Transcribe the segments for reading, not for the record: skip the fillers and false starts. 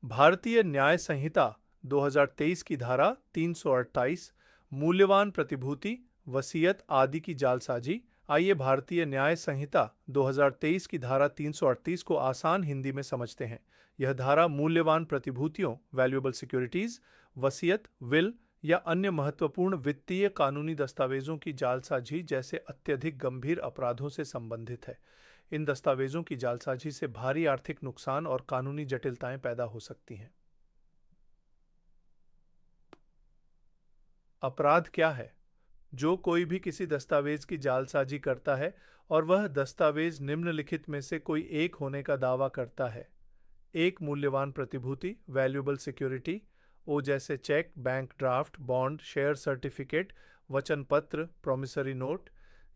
भारतीय न्याय संहिता 2023 की धारा 328 मूल्यवान प्रतिभूति, वसीयत आदि की जालसाजी। आइए भारतीय न्याय संहिता 2023 की धारा 338 को आसान हिंदी में समझते हैं। यह धारा मूल्यवान प्रतिभूतियों, वैल्यूएबल सिक्योरिटीज, वसीयत, विल या अन्य महत्वपूर्ण वित्तीय कानूनी दस्तावेजों की जालसाजी जैसे अत्यधिक गंभीर अपराधों से संबंधित है। इन दस्तावेजों की जालसाजी से भारी आर्थिक नुकसान और कानूनी जटिलताएं पैदा हो सकती हैं। अपराध क्या है? जो कोई भी किसी दस्तावेज की जालसाजी करता है और वह दस्तावेज निम्नलिखित में से कोई एक होने का दावा करता है। एक मूल्यवान प्रतिभूति, वैल्यूएबल सिक्योरिटी, ओ जैसे cheque, bank draft, bond, share certificate, वचन पत्र, प्रॉमिसरी नोट,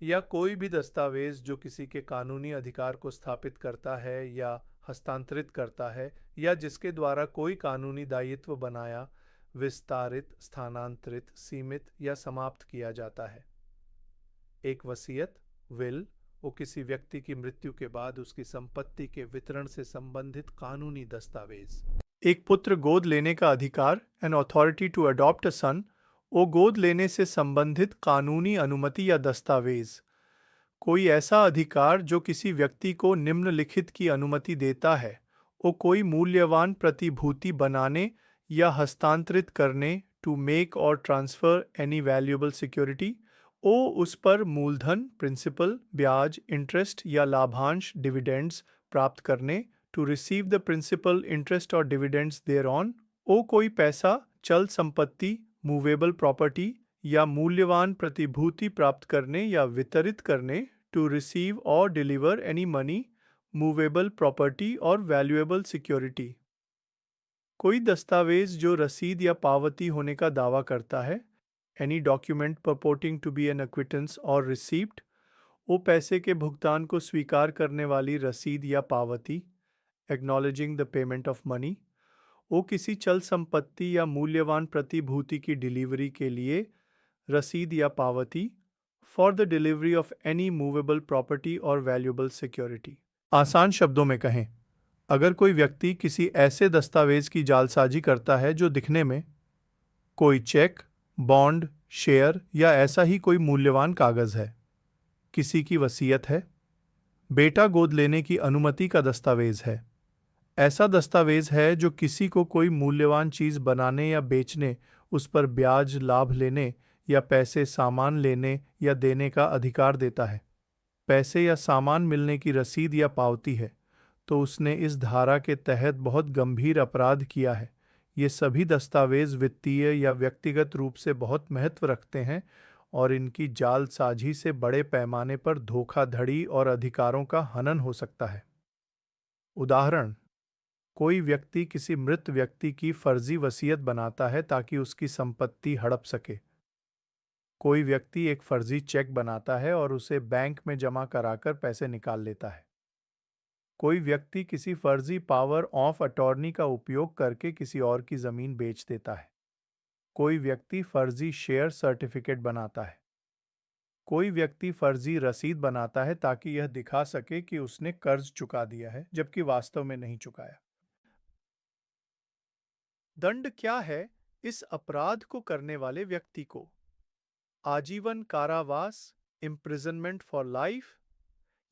या कोई भी दस्तावेज जो किसी के कानूनी अधिकार को स्थापित करता है या हस्तांतरित करता है या जिसके द्वारा कोई कानूनी दायित्व बनाया, विस्तारित, स्थानांतरित, सीमित या समाप्त किया जाता है। एक वसीयत, विल, वो किसी व्यक्ति की मृत्यु के बाद उसकी संपत्ति के वितरण से संबंधित कानूनी दस्तावेज। एक पुत्र गोद लेने का अधिकार, an authority to adopt a son, वो गोद लेने से संबंधित कानूनी अनुमति या दस्तावेज। कोई ऐसा अधिकार जो किसी व्यक्ति को निम्नलिखित की अनुमति देता है। वो कोई मूल्यवान प्रतिभूति बनाने या हस्तांतरित करने, टू मेक और ट्रांसफर एनी वैल्यूएबल सिक्योरिटी। ओ उस पर मूलधन, प्रिंसिपल, ब्याज, इंटरेस्ट या लाभांश, डिविडेंड्स प्राप्त करने, to receive the principal, interest और डिविडेंड्स देयर ऑन। ओ कोई पैसा, चल संपत्ति, मूवेबल प्रॉपर्टी या मूल्यवान प्रतिभूति प्राप्त करने या वितरित करने, टू रिसीव और deliver any money, movable property और वैल्यूएबल सिक्योरिटी। कोई दस्तावेज जो रसीद या पावती होने का दावा करता है, any document purporting to be an acquittance और रिसीप्ट, वो पैसे के भुगतान को स्वीकार करने वाली रसीद या पावती, acknowledging the payment of money. वो किसी चल संपत्ति या मूल्यवान प्रतिभूति की डिलीवरी के लिए रसीद या पावती, for the delivery of any movable property और वैल्यूएबल सिक्योरिटी। आसान शब्दों में कहें, अगर कोई व्यक्ति किसी ऐसे दस्तावेज की जालसाजी करता है जो दिखने में कोई चेक, बॉन्ड, शेयर या ऐसा ही कोई मूल्यवान कागज है, किसी की वसीयत है, बेटा गोद लेने की अनुमति का दस्तावेज है, ऐसा दस्तावेज है जो किसी को कोई मूल्यवान चीज बनाने या बेचने, उस पर ब्याज लाभ लेने या पैसे सामान लेने या देने का अधिकार देता है, पैसे या सामान मिलने की रसीद या पावती है, तो उसने इस धारा के तहत बहुत गंभीर अपराध किया है। ये सभी दस्तावेज वित्तीय या व्यक्तिगत रूप से बहुत महत्व रखते हैं और इनकी जालसाजी से बड़े पैमाने पर धोखाधड़ी और अधिकारों का हनन हो सकता है। उदाहरण, कोई व्यक्ति किसी मृत व्यक्ति की फर्जी वसीयत बनाता है ताकि उसकी संपत्ति हड़प सके। कोई व्यक्ति एक फर्जी चेक बनाता है और उसे बैंक में जमा कराकर पैसे निकाल लेता है। कोई व्यक्ति किसी फर्जी पावर ऑफ अटॉर्नी का उपयोग करके किसी और की जमीन बेच देता है। कोई व्यक्ति फर्जी शेयर सर्टिफिकेट बनाता है। कोई व्यक्ति फर्जी रसीद बनाता है ताकि यह दिखा सके कि उसने कर्ज चुका दिया है, जबकि वास्तव में नहीं चुकाया। दंड क्या है इस अपराध को करने वाले व्यक्ति को? आजीवन कारावास, इम्प्रिजनमेंट फॉर लाइफ,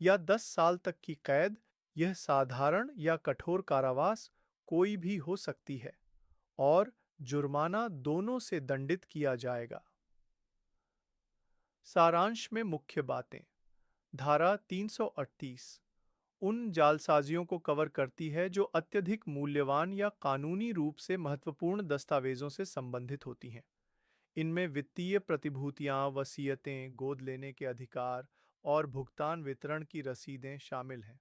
या 10 साल तक की कैद। यह साधारण या कठोर कारावास कोई भी हो सकती है और जुर्माना दोनों से दंडित किया जाएगा। सारांश में मुख्य बातें। धारा 338 उन जालसाजियों को कवर करती है जो अत्यधिक मूल्यवान या कानूनी रूप से महत्वपूर्ण दस्तावेजों से संबंधित होती हैं। इनमें वित्तीय प्रतिभूतियां, वसीयतें, गोद लेने के अधिकार और भुगतान वितरण की रसीदें शामिल हैं।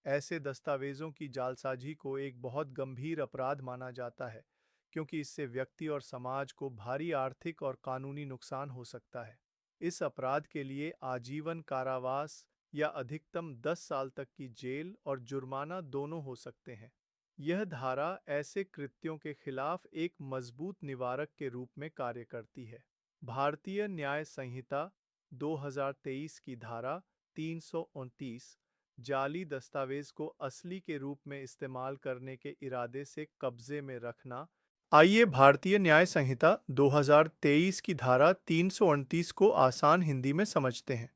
ऐसे दस्तावेजों की जालसाजी को एक बहुत गंभीर अपराध माना जाता है क्योंकि इससे व्यक्ति और समाज को भारी आर्थिक और कानूनी नुकसान हो सकता है। इस अपराध के लिए आजीवन कारावास या अधिकतम 10 साल तक की जेल और जुर्माना दोनों हो सकते हैं। यह धारा ऐसे कृत्यों के खिलाफ एक मजबूत निवारक के रूप में कार्य करती है। भारतीय न्याय संहिता 2023 की धारा 329 जाली दस्तावेज को असली के रूप में इस्तेमाल करने के इरादे से कब्जे में रखना। आइए भारतीय न्याय संहिता 2023 की धारा 329 को आसान हिंदी में समझते हैं।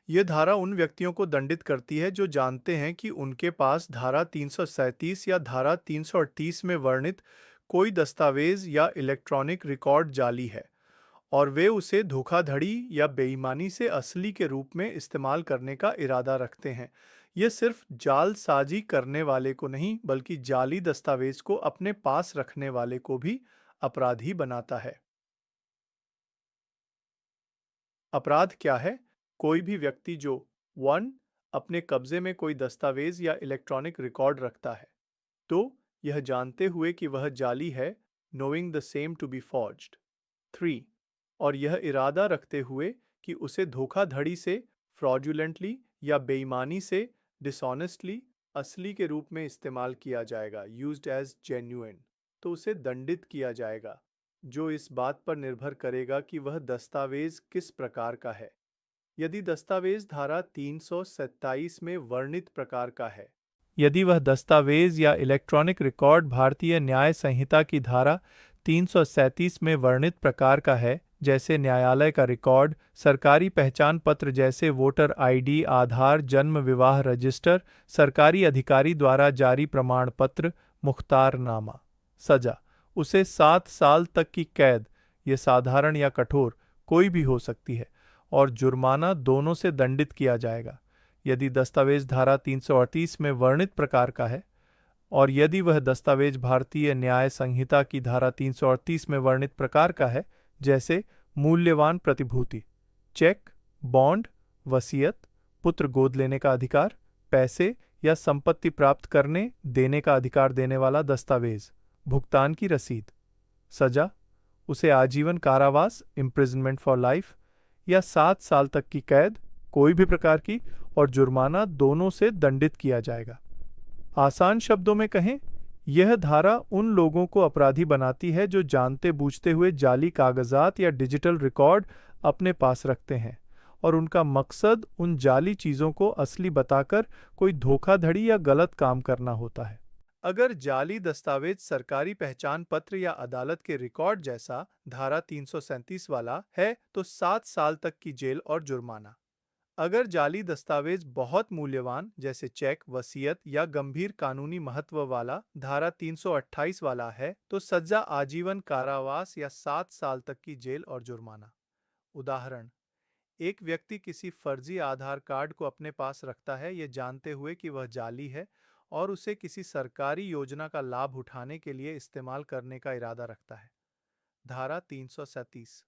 यह धारा उन व्यक्तियों को दंडित करती है जो जानते हैं कि उनके पास धारा 337 या धारा 338 में वर्णित कोई दस्तावेज या इलेक्ट्रॉनिक रिकॉर्ड जाली है और वे उसे धोखाधड़ी या बेईमानी से असली के रूप में इस्तेमाल करने का इरादा रखते हैं। यह सिर्फ जालसाजी करने वाले को नहीं बल्कि जाली दस्तावेज को अपने पास रखने वाले को भी अपराधी बनाता है। अपराध क्या है? कोई भी व्यक्ति जो 1. अपने कब्जे में कोई दस्तावेज या इलेक्ट्रॉनिक रिकॉर्ड रखता है, तो यह जानते हुए कि वह जाली है, knowing the same to be forged. 3. और यह इरादा रखते हुए कि उसे धोखाधड़ी से, fraudulently या बेईमानी से, dishonestly असली के रूप में इस्तेमाल किया जाएगा, used as genuine, तो उसे दंडित किया जाएगा, जो इस बात पर निर्भर करेगा कि वह दस्तावेज किस प्रकार का है। यदि दस्तावेज धारा 327 में वर्णित प्रकार का है, यदि वह दस्तावेज या इलेक्ट्रॉनिक रिकॉर्ड भारतीय न्याय संहिता की धारा 337 में वर्णित प्रकार का है, जैसे न्यायालय का रिकॉर्ड, सरकारी पहचान पत्र जैसे वोटर आईडी, आधार, जन्म विवाह रजिस्टर, सरकारी अधिकारी द्वारा जारी प्रमाण पत्र, मुख्तारनामा। सजा उसे 7 साल तक की कैद, ये साधारण या कठोर कोई भी हो सकती है, और जुर्माना दोनों से दंडित किया जाएगा। यदि दस्तावेज धारा 338 में वर्णित प्रकार का है और यदि वह दस्तावेज भारतीय न्याय संहिता की धारा 338 में वर्णित प्रकार का है, जैसे मूल्यवान प्रतिभूति, चेक, बॉन्ड, वसीयत, पुत्र गोद लेने का अधिकार, पैसे या संपत्ति प्राप्त करने देने का अधिकार देने वाला दस्तावेज, भुगतान की रसीद। सजा उसे आजीवन कारावास, इम्प्रिजनमेंट फॉर लाइफ, या 7 साल तक की कैद कोई भी प्रकार की, और जुर्माना दोनों से दंडित किया जाएगा। आसान शब्दों में कहें, यह धारा उन लोगों को अपराधी बनाती है जो जानते बूझते हुए जाली कागजात या डिजिटल रिकॉर्ड अपने पास रखते हैं और उनका मकसद उन जाली चीजों को असली बताकर कोई धोखाधड़ी या गलत काम करना होता है। अगर जाली दस्तावेज सरकारी पहचान पत्र या अदालत के रिकॉर्ड जैसा धारा 337 वाला है, तो 7 साल तक की जेल और जुर्माना। अगर जाली दस्तावेज बहुत मूल्यवान जैसे चेक, वसीयत या गंभीर कानूनी महत्व वाला धारा 328 वाला है, तो सजा आजीवन कारावास या 7 साल तक की जेल और जुर्माना। उदाहरण: एक व्यक्ति किसी फर्जी आधार कार्ड को अपने पास रखता है, यह जानते हुए कि वह जाली है और उसे किसी सरकारी योजना का लाभ उठाने के लिए इस्तेमाल करने का इरादा रखता है। धारा 337।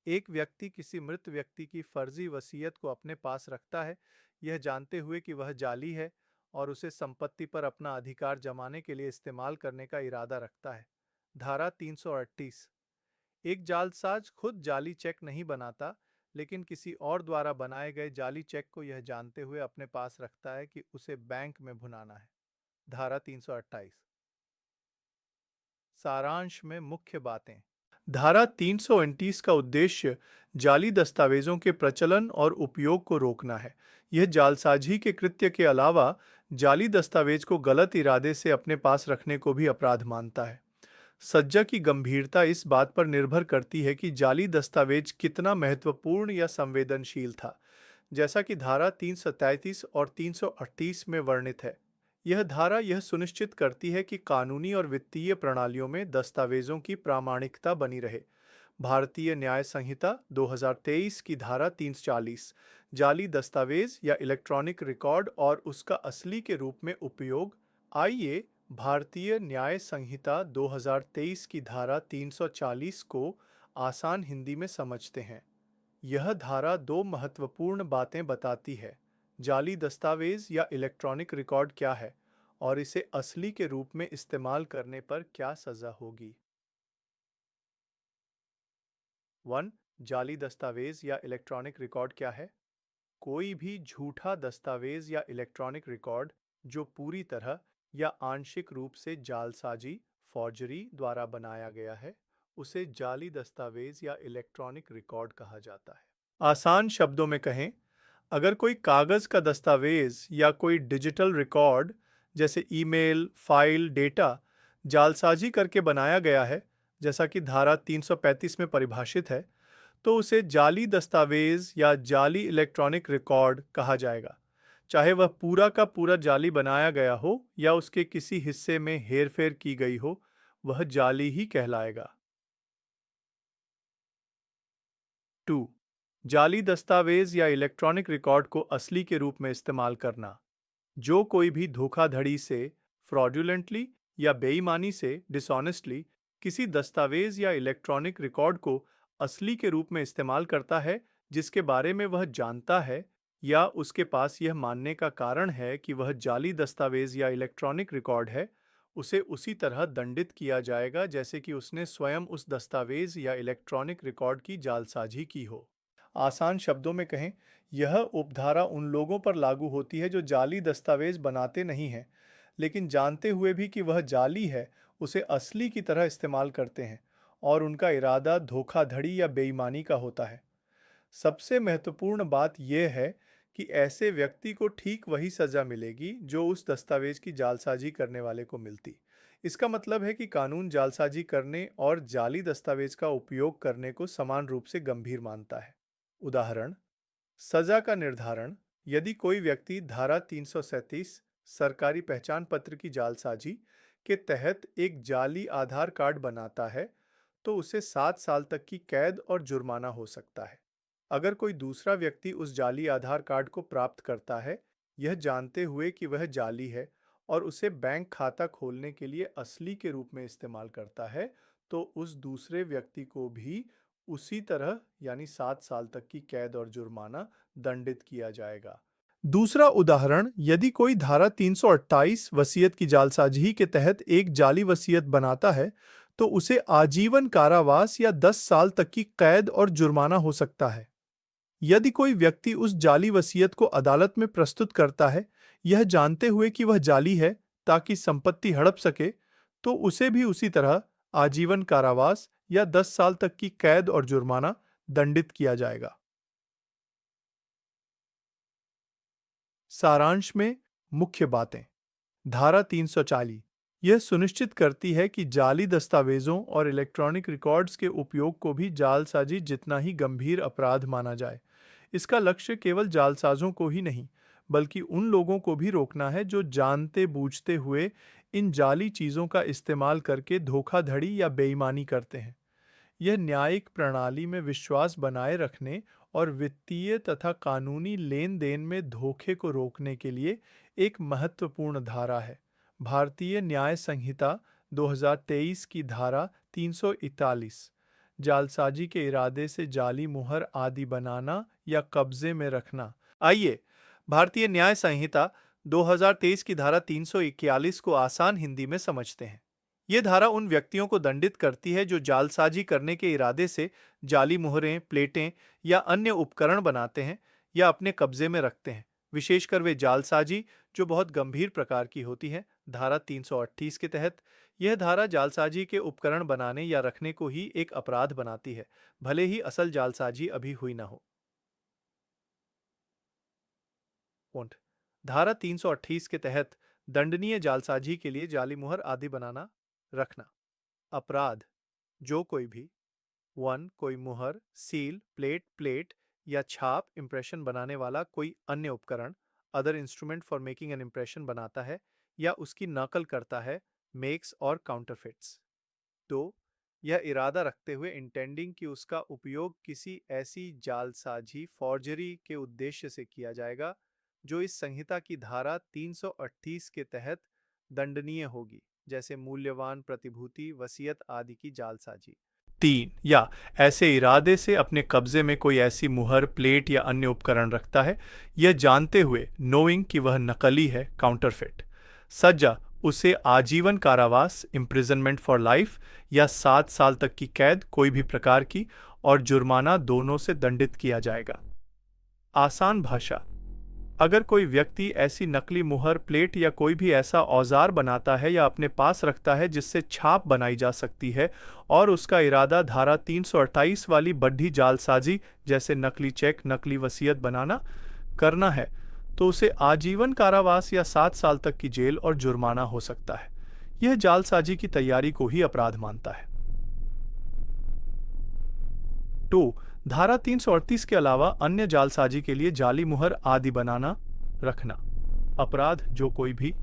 एक व्यक्ति किसी मृत व्यक्ति की फर्जी वसीयत को अपने पास रखता है, यह जानते हुए कि वह जाली है और उसे संपत्ति पर अपना अधिकार जमाने के लिए इस्तेमाल करने का इरादा रखता है। धारा 338। एक जालसाज खुद जाली चेक नहीं बनाता, लेकिन किसी और द्वारा बनाए गए जाली चेक को यह जानते हुए अपने पास रखता है कि उसे बैंक में भुनाना है। धारा 328। सारांश में मुख्य बातें। धारा 329 का उद्देश्य जाली दस्तावेजों के प्रचलन और उपयोग को रोकना है। यह जालसाजी के कृत्य के अलावा जाली दस्तावेज को गलत इरादे से अपने पास रखने को भी अपराध मानता है। सजा की गंभीरता इस बात पर निर्भर करती है कि जाली दस्तावेज कितना महत्वपूर्ण या संवेदनशील था, जैसा कि धारा 337 और 338 में वर्णित है। यह धारा यह सुनिश्चित करती है कि कानूनी और वित्तीय प्रणालियों में दस्तावेजों की प्रामाणिकता बनी रहे। भारतीय न्याय संहिता 2023 की धारा 340 जाली दस्तावेज या इलेक्ट्रॉनिक रिकॉर्ड और उसका असली के रूप में उपयोग। आइए भारतीय न्याय संहिता 2023 की धारा 340 को आसान हिंदी में समझते हैं। यह धारा 2 महत्वपूर्ण बातें बताती है: जाली दस्तावेज या इलेक्ट्रॉनिक रिकॉर्ड क्या है और इसे असली के रूप में इस्तेमाल करने पर क्या सजा होगी। 1. जाली दस्तावेज या इलेक्ट्रॉनिक रिकॉर्ड क्या है? कोई भी झूठा दस्तावेज या इलेक्ट्रॉनिक रिकॉर्ड जो पूरी तरह या आंशिक रूप से जालसाजी, फॉर्जरी द्वारा बनाया गया है, उसे जाली दस्तावेज या इलेक्ट्रॉनिक रिकॉर्ड कहा जाता है। आसान शब्दों में कहें, अगर कोई कागज का दस्तावेज या कोई डिजिटल रिकॉर्ड जैसे ईमेल, फाइल, डेटा जालसाजी करके बनाया गया है, जैसा कि धारा 335 में परिभाषित है, तो उसे जाली दस्तावेज या जाली इलेक्ट्रॉनिक रिकॉर्ड कहा जाएगा। चाहे वह पूरा का पूरा जाली बनाया गया हो या उसके किसी हिस्से में हेरफेर की गई हो, वह जाली ही कहलाएगा। 2. जाली दस्तावेज या इलेक्ट्रॉनिक रिकॉर्ड को असली के रूप में इस्तेमाल करना। जो कोई भी धोखाधड़ी से, फ्रॉडुलेंटली या बेईमानी से, डिसऑनेस्टली किसी दस्तावेज या इलेक्ट्रॉनिक रिकॉर्ड को असली के रूप में इस्तेमाल करता है, जिसके बारे में वह जानता है या उसके पास यह मानने का कारण है कि वह जाली दस्तावेज या इलेक्ट्रॉनिक रिकॉर्ड है, उसे उसी तरह दंडित किया जाएगा जैसे कि उसने स्वयं उस दस्तावेज या इलेक्ट्रॉनिक रिकॉर्ड की जालसाजी की हो। आसान शब्दों में कहें, यह उपधारा उन लोगों पर लागू होती है जो जाली दस्तावेज बनाते नहीं हैं, लेकिन जानते हुए भी कि वह जाली है, उसे असली की तरह इस्तेमाल करते हैं और उनका इरादा धोखाधड़ी या बेईमानी का होता है। सबसे महत्वपूर्ण बात यह है कि ऐसे व्यक्ति को ठीक वही सजा मिलेगी जो उस दस्तावेज की जालसाजी करने वाले को मिलती। इसका मतलब है कि कानून जालसाजी करने और जाली दस्तावेज का उपयोग करने को समान रूप से गंभीर मानता है। उदाहरण: सजा का निर्धारण: यदि कोई व्यक्ति धारा 337 सरकारी पहचान पत्र की जालसाजी के तहत एक जाली आधार कार्ड बनाता है, तो उसे 7 साल तक की कैद और जुर्माना हो सकता है। अगर कोई दूसरा व्यक्ति उस जाली आधार कार्ड को प्राप्त करता है, यह जानते हुए कि वह जाली है, और उसे बैंक खाता खोलने के लिए असली के रूप में इस्तेमाल करता है, तो उस दूसरे व्यक्ति को भी उसी तरह यानी 7 साल तक की कैद और जुर्माना दंडित किया जाएगा। दूसरा उदाहरण: यदि कोई धारा 328 वसीयत की जालसाजी के तहत एक जाली वसीयत बनाता है, तो उसे आजीवन कारावास या 10 साल तक की कैद और जुर्माना हो सकता है। यदि कोई व्यक्ति उस जाली वसीयत को अदालत में प्रस्तुत करता है, यह जानते हुए कि वह जाली है, ताकि संपत्ति हड़प सके, तो उसे भी उसी तरह आजीवन कारावास या 10 साल तक की कैद और जुर्माना दंडित किया जाएगा। सारांश में मुख्य बातें: धारा 340 यह सुनिश्चित करती है कि जाली दस्तावेजों और इलेक्ट्रॉनिक रिकॉर्ड्स के उपयोग को भी जालसाजी जितना ही गंभीर अपराध माना जाए। इसका लक्ष्य केवल जालसाजों को ही नहीं, बल्कि उन लोगों को भी रोकना है जो जानते बूझते हुए इन जाली चीज़ों का इस्तेमाल करके धोखाधड़ी या बेईमानी करते हैं। यह न्यायिक प्रणाली में विश्वास बनाए रखने और वित्तीय तथा कानूनी लेन देन में धोखे को रोकने के लिए एक महत्वपूर्ण धारा है। भारतीय न्याय संहिता 2023 की धारा 341 जालसाजी के इरादे से जाली मुहर आदि बनाना या कब्जे में रखना। आइए भारतीय न्याय संहिता 2023 की धारा 341 को आसान हिंदी में समझते हैं। ये धारा उन व्यक्तियों को दंडित करती है जो जालसाजी करने के इरादे से जाली मुहरें, प्लेटें या अन्य उपकरण बनाते हैं या अपने कब्जे में रखते हैं। विशेषकर वे जालसाजी जो बहुत गंभीर प्रकार की होती है। धारा 338 के तहत यह धारा जालसाजी के उपकरण बनाने या रखने को ही एक अपराध बनाती है, भले ही असल जालसाजी अभी हुई ना हो। धारा 328 के तहत दंडनीय जालसाजी के लिए जाली मुहर आदि बनाना, रखना। अपराध: जो कोई भी 1. कोई मुहर, सील, प्लेट या छाप इंप्रेशन बनाने वाला कोई अन्य उपकरण other instrument for making an impression बनाता है या उसकी नकल करता है, मेक्स और काउंटरफिट्स। 2. यह इरादा रखते हुए इंटेंडिंग कि उसका उपयोग किसी ऐसी जालसाजी फॉर्जरी के उद्देश्य से किया जाएगा जो इस संहिता की धारा 338 के तहत दंडनीय होगी, जैसे मूल्यवान प्रतिभूति, वसीयत आदि की जालसाजी। 3. या ऐसे इरादे से अपने कब्जे में कोई ऐसी मुहर, प्लेट या अन्य उपकरण रखता है, यह जानते हुए नोइंग कि वह नकली है, काउंटरफिट। सजा: उसे आजीवन कारावास, इम्प्रिजनमेंट फॉर लाइफ या 7 साल तक की कैद कोई भी प्रकार की और जुर्माना दोनों से दंडित किया जाएगा। आसान भाषा: अगर कोई व्यक्ति ऐसी नकली मुहर, प्लेट या कोई भी ऐसा औजार बनाता है या अपने पास रखता है जिससे छाप बनाई जा सकती है और उसका इरादा धारा 328 वाली बढ़ी जालसाजी जैसे नकली चेक, नकली वसीयत बनाना, करना है तो उसे आजीवन कारावास या 7 साल तक की जेल और जुर्माना हो सकता है। यह जालसाजी की तैयारी को ही अपराध मानता है। 2 धारा 338 के अलावा अन्य जालसाजी के लिए जाली मुहर आदि बनाना रखना अपराध। जो कोई भी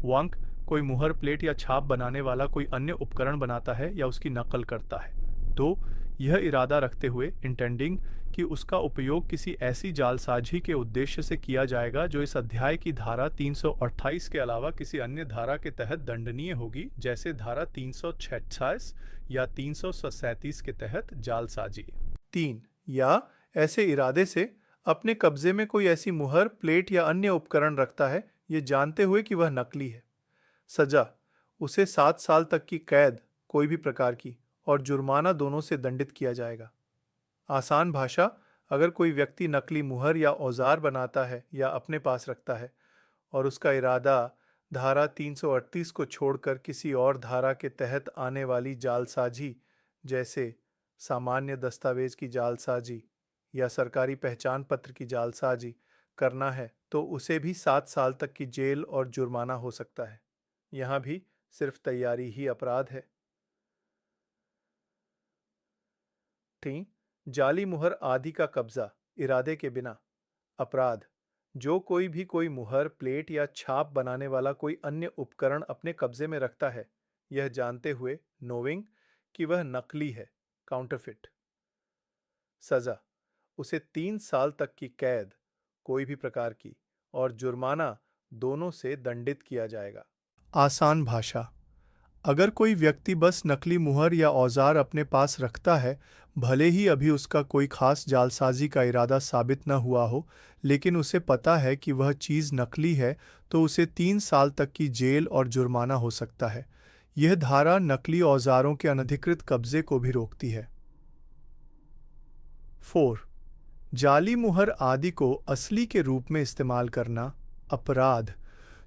वंक कोई मुहर प्लेट या छाप बनाने वाला कोई अन्य उपकरण बनाता है या उसकी नकल करता है तो यह इरादा रखते हुए इंटेंडिंग कि उसका उपयोग किसी ऐसी जालसाजी के उद्देश्य से किया जाएगा जो इस अध्याय की धारा 328 के अलावा किसी अन्य धारा के तहत दंडनीय होगी, जैसे धारा 346 या 337 के तहत जालसाजी। 3 या ऐसे इरादे से अपने कब्जे में कोई ऐसी मुहर प्लेट या अन्य उपकरण रखता है ये जानते हुए कि वह नकली है। सजा उसे 7 साल तक की कैद कोई भी प्रकार की और जुर्माना दोनों से दंडित किया जाएगा। आसान भाषा, अगर कोई व्यक्ति नकली मुहर या औजार बनाता है या अपने पास रखता है और उसका इरादा धारा 338 को छोड़कर किसी और धारा के तहत आने वाली जालसाजी जैसे सामान्य दस्तावेज की जालसाजी या सरकारी पहचान पत्र की जालसाजी करना है तो उसे भी 7 साल तक की जेल और जुर्माना हो सकता है। यहाँ भी सिर्फ तैयारी ही अपराध है। 3 जाली मुहर आदि का कब्जा इरादे के बिना अपराध। जो कोई भी कोई मुहर प्लेट या छाप बनाने वाला कोई अन्य उपकरण अपने कब्जे में रखता है यह जानते हुए नोविंग कि वह नकली है काउंटरफिट। सजा उसे 3 साल तक की कैद कोई भी प्रकार की और जुर्माना दोनों से दंडित किया जाएगा। आसान भाषा, अगर कोई व्यक्ति बस नकली मुहर या औजार अपने पास रखता है, भले ही अभी उसका कोई खास जालसाजी का इरादा साबित न हुआ हो, लेकिन उसे पता है कि वह चीज़ नकली है, तो उसे 3 साल तक की जेल और जुर्माना हो सकता है। यह धारा नकली औजारों के अनधिकृत कब्जे को भी रोकती है। 4 जाली मुहर आदि को असली के रूप में इस्तेमाल करना अपराध।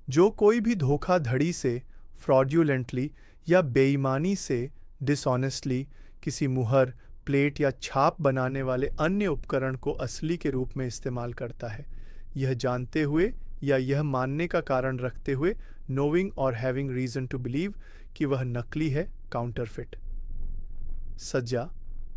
जो कोई भी धोखाधड़ी से फ्रॉड्यूलेंटली या बेईमानी से डिसऑनेस्टली किसी मुहर प्लेट या छाप बनाने वाले अन्य उपकरण को असली के रूप में इस्तेमाल करता है यह जानते हुए या यह मानने का कारण रखते हुए नोइंग और हैविंग रीजन टू बिलीव कि वह नकली है काउंटरफिट। सजा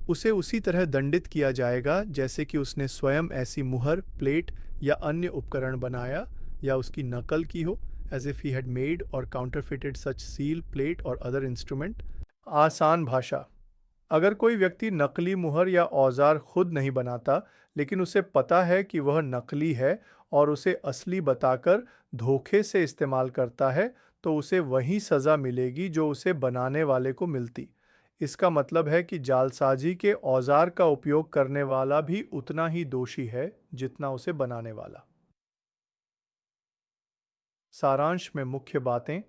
उसे उसी तरह दंडित किया जाएगा जैसे कि उसने स्वयं ऐसी मुहर प्लेट या अन्य उपकरण बनाया या उसकी नकल की हो, as if he had made or counterfeited such seal, plate or other instrument। आसान भाषा, अगर कोई व्यक्ति नकली मुहर या औजार खुद नहीं बनाता लेकिन उसे पता है कि वह नकली है और उसे असली बताकर धोखे से इस्तेमाल करता है तो उसे वही सज़ा मिलेगी जो उसे बनाने वाले को मिलती। इसका मतलब है कि जालसाजी के औजार का उपयोग करने वाला भी उतना ही दोषी है जितना उसे बनाने वाला। सारांश में मुख्य बातें।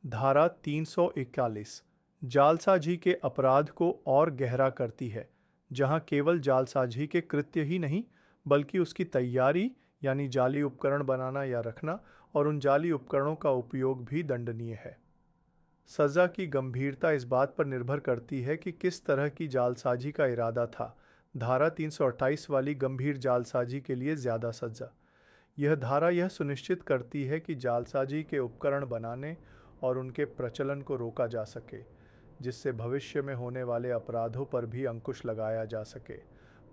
धारा 341 जालसाजी के अपराध को और गहरा करती है, जहां केवल जालसाजी के कृत्य ही नहीं बल्कि उसकी तैयारी यानी जाली उपकरण बनाना या रखना और उन जाली उपकरणों का उपयोग भी दंडनीय है। सज़ा की गंभीरता इस बात पर निर्भर करती है कि किस तरह की जालसाजी का इरादा था। धारा 328 वाली गंभीर जालसाजी के लिए ज़्यादा सज़ा। यह धारा यह सुनिश्चित करती है कि जालसाजी के उपकरण बनाने और उनके प्रचलन को रोका जा सके, जिससे भविष्य में होने वाले अपराधों पर भी अंकुश लगाया जा सके।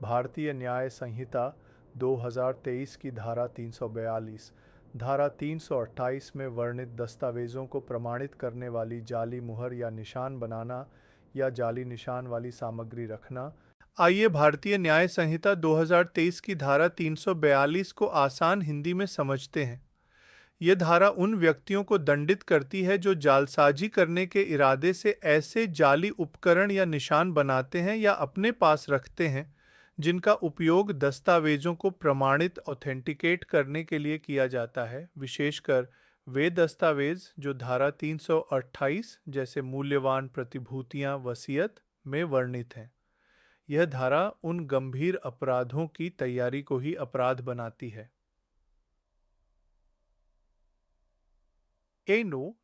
भारतीय न्याय संहिता 2023 की धारा 342 धारा 328 में वर्णित दस्तावेज़ों को प्रमाणित करने वाली जाली मुहर या निशान बनाना या जाली निशान वाली सामग्री रखना। आइए भारतीय न्याय संहिता 2023 की धारा 342 को आसान हिंदी में समझते हैं। यह धारा उन व्यक्तियों को दंडित करती है जो जालसाजी करने के इरादे से ऐसे जाली उपकरण या निशान बनाते हैं या अपने पास रखते हैं जिनका उपयोग दस्तावेजों को प्रमाणित ऑथेंटिकेट करने के लिए किया जाता है, विशेषकर वे दस्तावेज जो धारा 328 जैसे मूल्यवान प्रतिभूतियां वसीयत में वर्णित हैं। यह धारा उन गंभीर अपराधों की तैयारी को ही अपराध बनाती है।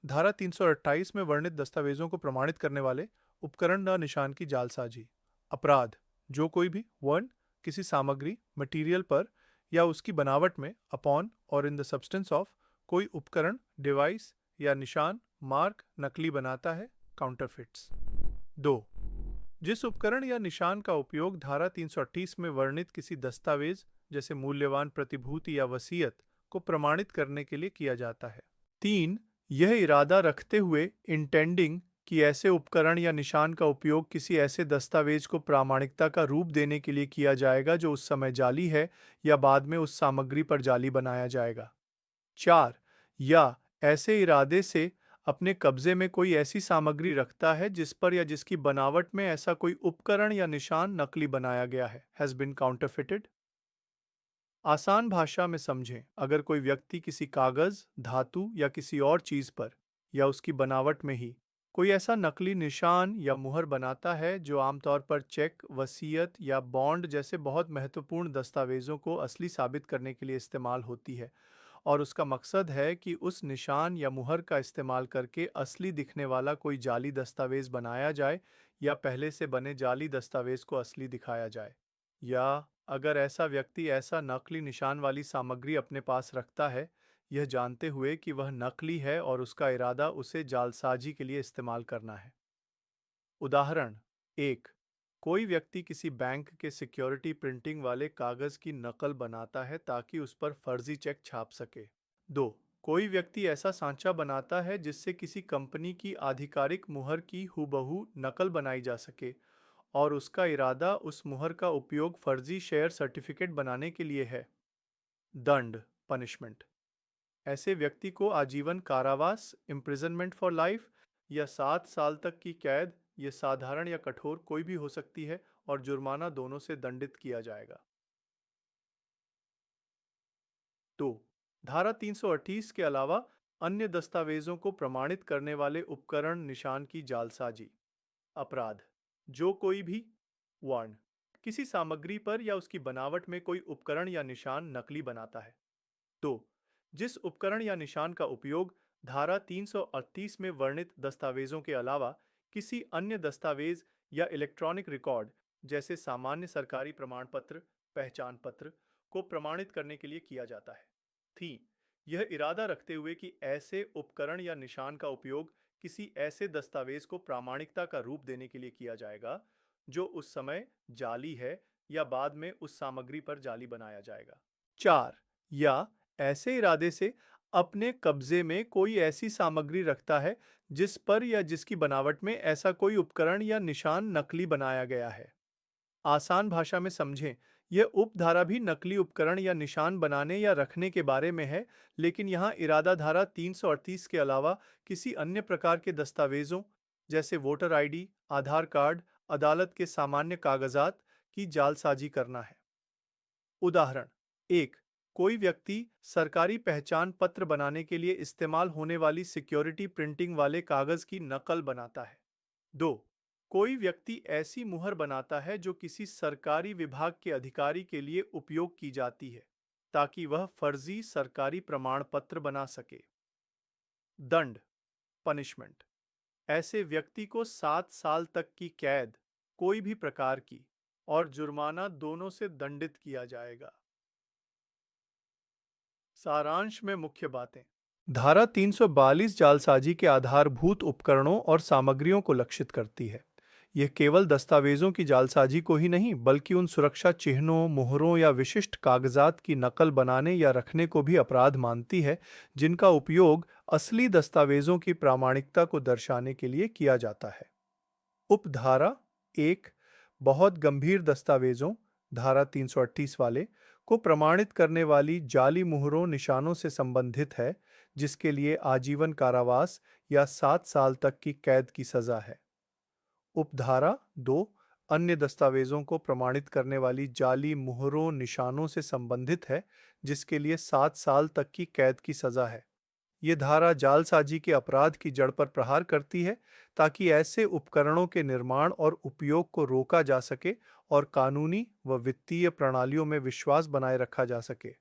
धारा 328 में वर्णित दस्तावेजों को प्रमाणित करने वाले उपकरण या निशान की जालसाजी अपराध। जो कोई भी 1 किसी सामग्री मटेरियल पर या उसकी बनावट में अपॉन और इन द सब्सटेंस ऑफ कोई उपकरण, डिवाइस या निशान, मार्क नकली बनाता है, काउंटरफिट्स। 2. जिस उपकरण या निशान का उपयोग धारा 338 में वर्णित किसी दस्तावेज जैसे मूल्यवान प्रतिभूति या वसीयत को प्रमाणित करने के लिए किया जाता है। 3. यह इरादा रखते हुए इंटेंडिंग कि ऐसे उपकरण या निशान का उपयोग किसी ऐसे दस्तावेज को प्रामाणिकता का रूप देने के लिए किया जाएगा जो उस समय जाली है या बाद में उस सामग्री पर जाली बनाया जाएगा। 4. या ऐसे इरादे से अपने कब्जे में कोई ऐसी सामग्री रखता है जिस पर या जिसकी बनावट में ऐसा कोई उपकरण या निशान नकली बनाया गया है, हैज बिन काउंटरफिटेड। आसान भाषा में समझें, अगर कोई व्यक्ति किसी कागज, धातु या किसी और चीज पर या उसकी बनावट में ही कोई ऐसा नकली निशान या मुहर बनाता है जो आमतौर पर चेक, वसीयत या बॉन्ड जैसे बहुत महत्वपूर्ण दस्तावेजों को असली साबित करने के लिए इस्तेमाल होती है, और उसका मकसद है कि उस निशान या मुहर का इस्तेमाल करके असली दिखने वाला कोई जाली दस्तावेज बनाया जाए या पहले से बने जाली दस्तावेज को असली दिखाया जाए, या अगर ऐसा व्यक्ति ऐसा नकली निशान वाली सामग्री अपने पास रखता है, यह जानते हुए कि वह नकली है और उसका इरादा उसे जालसाजी के लिए इस्तेमाल करना है। उदाहरण 1. कोई व्यक्ति किसी बैंक के सिक्योरिटी प्रिंटिंग वाले कागज की नकल बनाता है ताकि उस पर फर्जी चेक छाप सके। 2. कोई व्यक्ति ऐसा सांचा बनाता है जिससे किसी कंपनी की आधिकारिक मुहर की हूबहू नकल बनाई जा सके और उसका इरादा उस मुहर का उपयोग फर्जी शेयर सर्टिफिकेट बनाने के लिए है। दंड, पनिशमेंट। ऐसे व्यक्ति को आजीवन कारावास, इम्प्रिजनमेंट फॉर लाइफ या 7 साल तक की कैद, ये साधारण या कठोर कोई भी हो सकती है, और जुर्माना दोनों से दंडित किया जाएगा। तो धारा 338 के अलावा अन्य दस्तावेजों को प्रमाणित करने वाले उपकरण, निशान की जालसाजी। अपराध: जो कोई भी 1. किसी सामग्री पर या उसकी बनावट में कोई उपकरण या निशान नकली बनाता है। 2. जिस उपकरण या निशान का उपयोग धारा 338 में वर्णित दस्तावेजों के अलावा किसी अन्य दस्तावेज या इलेक्ट्रॉनिक रिकॉर्ड जैसे सामान्य सरकारी प्रमाण पत्र, पहचान पत्र को प्रमाणित करने के लिए किया जाता है। 3. यह इरादा रखते हुए कि ऐसे उपकरण या निशान का उपयोग किसी ऐसे दस्तावेज को प्रामाणिकता का रूप देने के लिए किया जाएगा जो उस समय जाली है या बाद में उस सामग्री पर जाली बनाया जाएगा। 4. या ऐसे इरादे से अपने कब्जे में कोई ऐसी सामग्री रखता है जिस पर या जिसकी बनावट में ऐसा कोई उपकरण या निशान नकली बनाया गया है। आसान भाषा में समझें, यह उपधारा भी नकली उपकरण या निशान बनाने या रखने के बारे में है, लेकिन यहाँ इरादा धारा 338 के अलावा किसी अन्य प्रकार के दस्तावेजों जैसे वोटर आईडी, आधार कार्ड, अदालत के सामान्य कागजात की जालसाजी करना है। उदाहरण 1. कोई व्यक्ति सरकारी पहचान पत्र बनाने के लिए इस्तेमाल होने वाली सिक्योरिटी प्रिंटिंग वाले कागज की नकल बनाता है। 2. कोई व्यक्ति ऐसी मुहर बनाता है जो किसी सरकारी विभाग के अधिकारी के लिए उपयोग की जाती है ताकि वह फर्जी सरकारी प्रमाण पत्र बना सके। दंड, पनिशमेंट। ऐसे व्यक्ति को 7 साल तक की कैद, कोई भी प्रकार की, और जुर्माना दोनों से दंडित किया जाएगा। सारांश में मुख्य बातें: धारा 342 जालसाजी के आधारभूत उपकरणों और सामग्रियों को लक्षित करती है। यह केवल दस्तावेजों की जालसाजी को ही नहीं बल्कि उन सुरक्षा चिन्हों, मुहरों या विशिष्ट कागजात की नकल बनाने या रखने को भी अपराध मानती है जिनका उपयोग असली दस्तावेजों की प्रामाणिकता को दर्शाने के लिए किया जाता है। उपधारा 1 बहुत गंभीर दस्तावेजों, धारा 338 वाले, को प्रमाणित करने वाली जाली मुहरों, निशानों से संबंधित है, जिसके लिए आजीवन कारावास या 7 साल तक की कैद की सजा है। उपधारा 2 अन्य दस्तावेजों को प्रमाणित करने वाली जाली मुहरों, निशानों से संबंधित है, जिसके लिए 7 साल तक की कैद की सजा है। ये धारा जालसाजी के अपराध की जड़ पर प्रहार करती है ताकि ऐसे उपकरणों के निर्माण और उपयोग को रोका जा सके और कानूनी व वित्तीय प्रणालियों में विश्वास बनाए रखा जा सके।